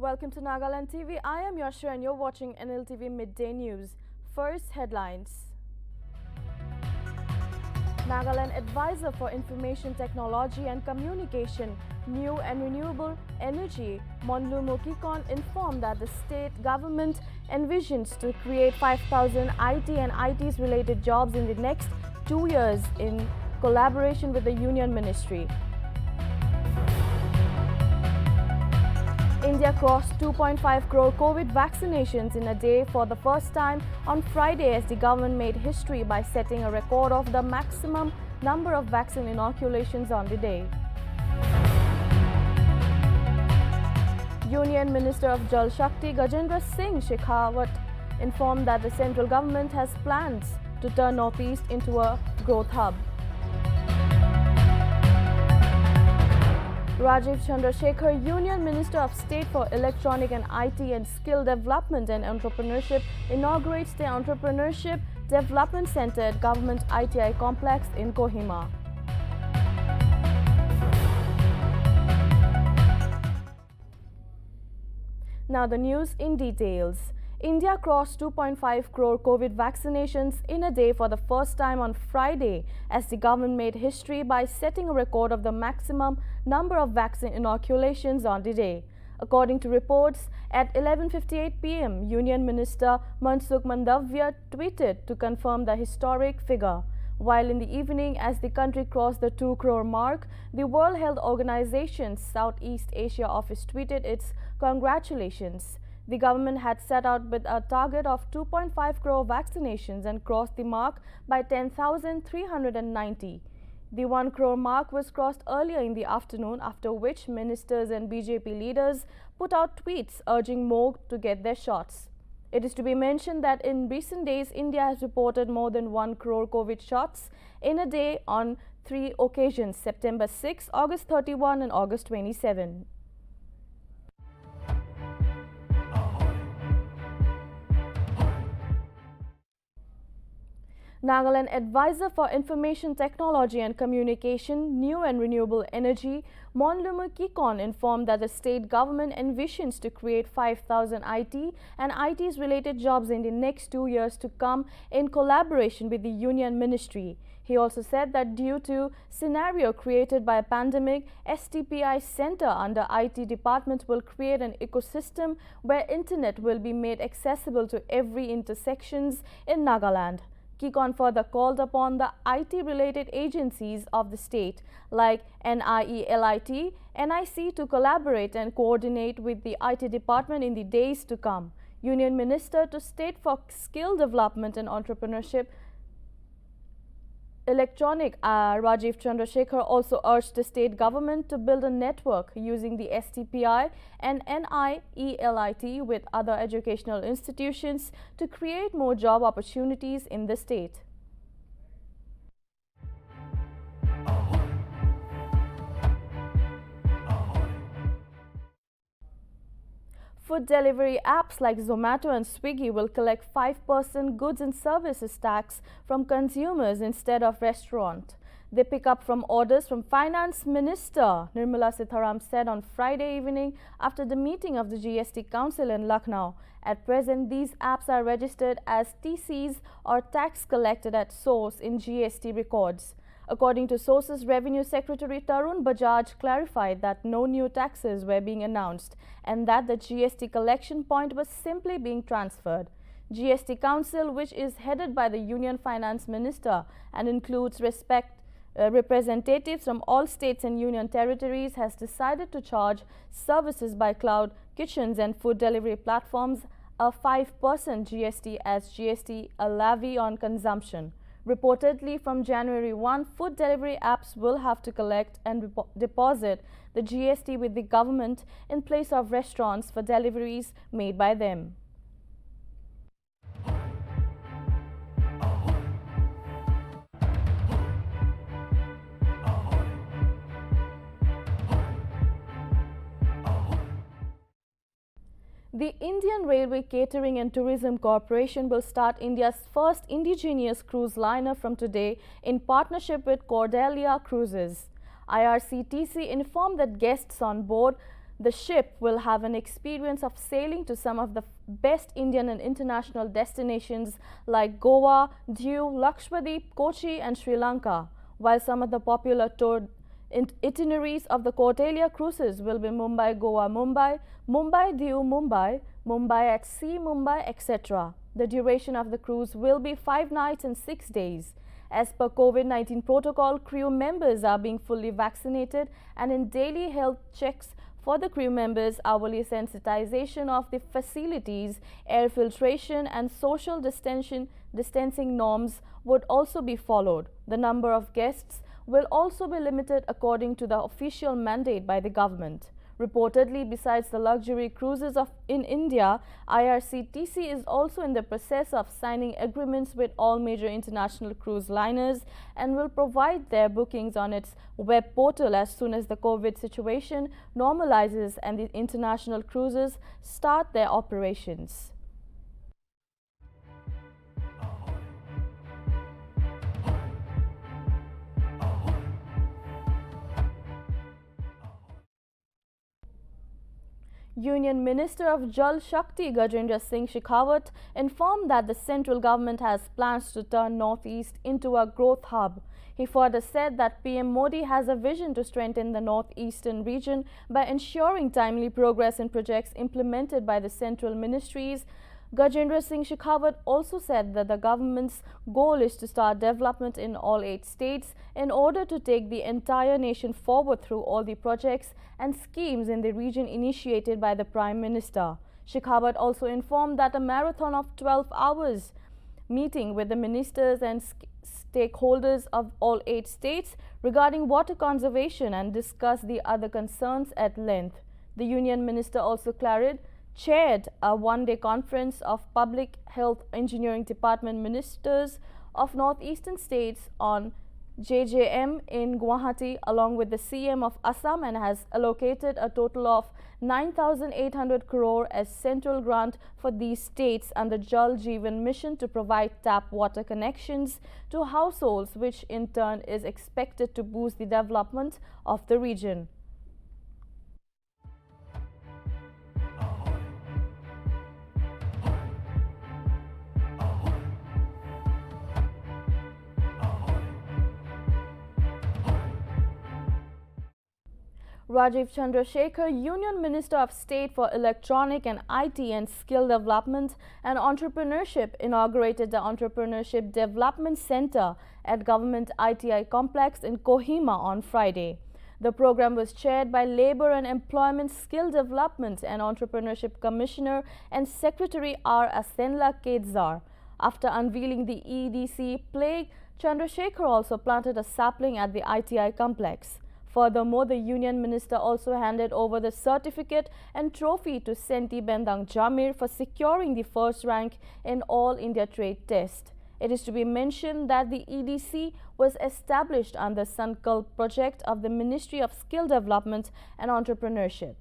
Welcome to Nagaland TV. I am Yashra and you're watching Nltv Midday News. First headlines. Nagaland Advisor for Information Technology and Communication, New and Renewable Energy, Monlumo Kikon, informed that the state government envisions to create 5,000 IT and ITs related jobs in the next 2 years in collaboration with the Union Ministry. India crossed 2.5 crore COVID vaccinations in a day for the first time on Friday as the government made history by setting a record of the maximum number of vaccine inoculations on the day. Union Minister of Jal Shakti Gajendra Singh Shekhawat informed that the central government has plans to turn Northeast into a growth hub. Rajiv Chandrasekhar, Union Minister of State for Electronic and IT and Skill Development and Entrepreneurship, inaugurates the Entrepreneurship Development Center at Government ITI Complex in Kohima. Now the news in details. India crossed 2.5 crore COVID vaccinations in a day for the first time on Friday as the government made history by setting a record of the maximum number of vaccine inoculations on the day. According to reports, at 11:58 p.m., Union Minister Mansukh Mandavya tweeted to confirm the historic figure. While in the evening, as the country crossed the 2 crore mark, the World Health Organization's Southeast Asia office tweeted its congratulations. The government had set out with a target of 2.5 crore vaccinations and crossed the mark by 10,390. The 1 crore mark was crossed earlier in the afternoon, after which ministers and BJP leaders put out tweets urging more to get their shots. It is to be mentioned that in recent days, India has reported more than 1 crore COVID shots in a day on 3 occasions: September 6, August 31 and August 27. Nagaland Advisor for Information Technology and Communication, New and Renewable Energy, Monlumo Kikon, informed that the state government envisions to create 5,000 IT and ITs related jobs in the next 2 years to come in collaboration with the Union Ministry. He also said that due to scenario created by a pandemic, STPI Center under IT department will create an ecosystem where internet will be made accessible to every intersections in Nagaland. Kikon further called upon the IT-related agencies of the state like NIELIT, NIC to collaborate and coordinate with the IT department in the days to come. Union Minister to State for Skill Development and Entrepreneurship Electronic Rajiv Chandrasekhar also urged the state government to build a network using the STPI and NIELIT with other educational institutions to create more job opportunities in the state. Food delivery apps like Zomato and Swiggy will collect 5% goods and services tax from consumers instead of restaurant. They pick up from orders from Finance Minister Nirmala Sitharam said on Friday evening after the meeting of the GST Council in Lucknow. At present, these apps are registered as TCs or tax collected at source in GST records. According to sources, Revenue Secretary Tarun Bajaj clarified that no new taxes were being announced and that the GST collection point was simply being transferred. GST Council, which is headed by the Union Finance Minister and includes representatives from all states and union territories, has decided to charge services by cloud kitchens and food delivery platforms a 5% GST as GST, a levy on consumption. Reportedly, from January 1, food delivery apps will have to collect and deposit the GST with the government in place of restaurants for deliveries made by them. The Indian Railway Catering and Tourism Corporation will start India's first indigenous cruise liner from today in partnership with Cordelia Cruises. IRCTC informed that guests on board The ship will have an experience of sailing to some of the best Indian and international destinations like Goa, Diu, Lakshadweep, Kochi and Sri Lanka, while some of the popular tour itineraries of the Kautilya cruises will be Mumbai, Goa, Mumbai, Mumbai, Diu, Mumbai, Mumbai at sea, Mumbai, etc. The duration of the cruise will be 5 nights and 6 days. As per COVID-19 protocol, crew members are being fully vaccinated and in daily health checks for the crew members, hourly sensitization of the facilities, air filtration and social distancing norms would also be followed. The number of guests will also be limited according to the official mandate by the government. Reportedly, besides the luxury cruises in India, IRCTC is also in the process of signing agreements with all major international cruise liners and will provide their bookings on its web portal as soon as the COVID situation normalizes and the international cruises start their operations. Union Minister of Jal Shakti Gajendra Singh Shekhawat informed that the central government has plans to turn Northeast into a growth hub. He further said that PM Modi has a vision to strengthen the northeastern region by ensuring timely progress in projects implemented by the central ministries. Gajendra Singh Shekhawat also said that the government's goal is to start development in all 8 states in order to take the entire nation forward through all the projects and schemes in the region initiated by the Prime Minister. Shekhawat also informed that a marathon of 12 hours meeting with the ministers and stakeholders of all 8 states regarding water conservation and discussed the other concerns at length. The Union Minister also chaired a one-day conference of Public Health Engineering Department Ministers of Northeastern states on JJM in Guwahati along with the CM of Assam and has allocated a total of 9,800 crore as central grant for these states under Jal Jeevan Mission to provide tap water connections to households, which in turn is expected to boost the development of the region. Rajiv Chandrasekhar, Union Minister of State for Electronic and IT and Skill Development and Entrepreneurship, inaugurated the Entrepreneurship Development Center at Government ITI Complex in Kohima on Friday. The program was chaired by Labour and Employment Skill Development and Entrepreneurship Commissioner and Secretary R. Asenla Kedzar. After unveiling the EDC plaque, Chandrasekhar also planted a sapling at the ITI complex. Furthermore, the Union Minister also handed over the certificate and trophy to Senti Bendang Jamir for securing the first rank in All India Trade Test. It is to be mentioned that the EDC was established under Sankalp project of the Ministry of Skill Development and Entrepreneurship.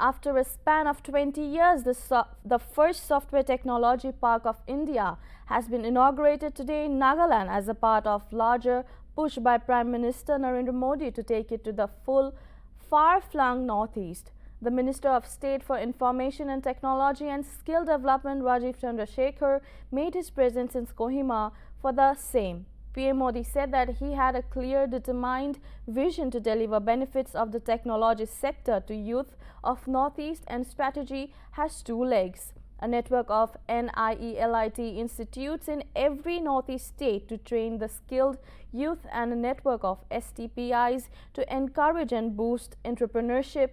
After a span of 20 years, the first software technology park of India has been inaugurated today in Nagaland as a part of larger push by Prime Minister Narendra Modi to take it to the full, far-flung northeast. The Minister of State for Information and Technology and Skill Development, Rajiv Chandrasekhar, made his presence in Kohima for the same. PM Modi said that he had a clear, determined vision to deliver benefits of the technology sector to youth of Northeast, and strategy has 2 legs. A network of NIELIT institutes in every Northeast state to train the skilled youth and a network of STPIs to encourage and boost entrepreneurship.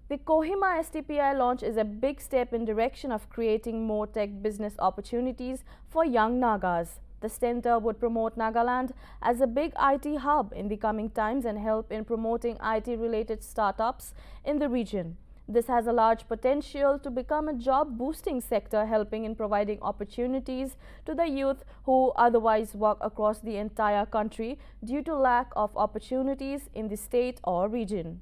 The Kohima STPI launch is a big step in direction of creating more tech business opportunities for young Nagas. The center would promote Nagaland as a big IT hub in the coming times and help in promoting IT-related startups in the region. This has a large potential to become a job-boosting sector, helping in providing opportunities to the youth who otherwise work across the entire country due to lack of opportunities in the state or region.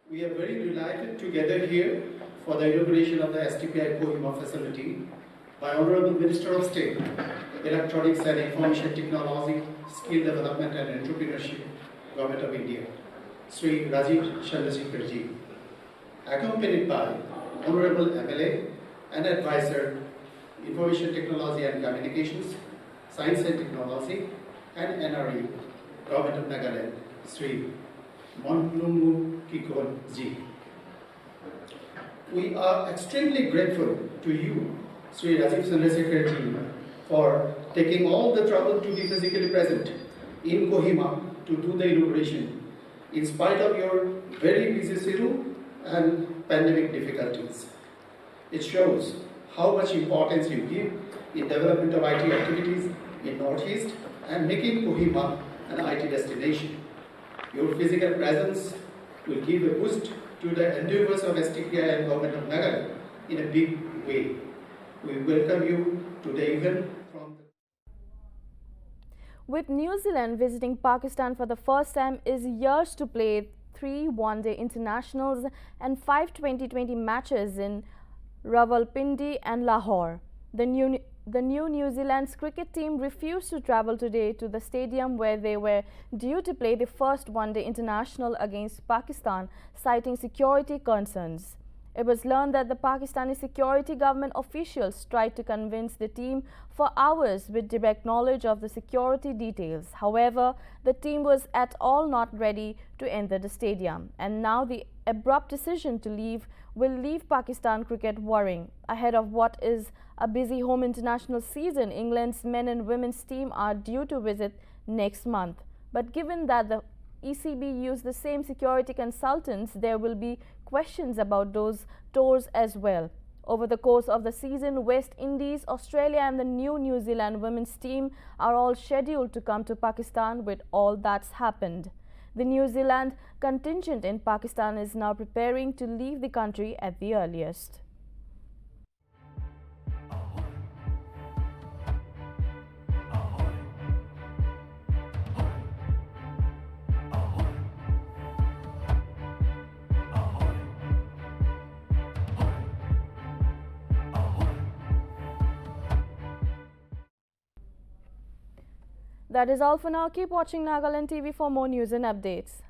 We are very delighted to gather here for the inauguration of the STPI Kohima facility by Honorable Minister of State, Electronics and Information Technology, Skill Development and Entrepreneurship, Government of India, Sri Rajiv Chandrasekhar ji, accompanied by Honorable MLA and Advisor, Information Technology and Communications, Science and Technology, and NRE, Government of Nagaland, Sri Montlungu Kikon ji. We are extremely grateful to you, Sri Rajiv Chandrasekhar ji, for taking all the trouble to be physically present in Kohima to do the inauguration, in spite of your very busy schedule and pandemic difficulties. It shows how much importance you give in development of IT activities in Northeast and making Kohima an IT destination. Your physical presence will give a boost to the endeavors of STPI and Government of Nagaland in a big way. We welcome you to the event from With New Zealand visiting Pakistan for the first time is years to play 3 one-day internationals and 5 2020 matches in Rawalpindi and Lahore. The new New Zealand's cricket team refused to travel today to the stadium where they were due to play the first one-day international against Pakistan, citing security concerns. It was learned that the Pakistani security government officials tried to convince the team for hours with direct knowledge of the security details. However, the team was at all not ready to enter the stadium, and now the abrupt decision to leave will leave Pakistan cricket worrying. Ahead of what is a busy home international season, England's men and women's team are due to visit next month. But given that the ECB used the same security consultants, there will be questions about those tours as well. Over the course of the season, West Indies, Australia and the New Zealand women's team are all scheduled to come to Pakistan with all that's happened. The New Zealand contingent in Pakistan is now preparing to leave the country at the earliest. That is all for now. Keep watching Nagaland TV for more news and updates.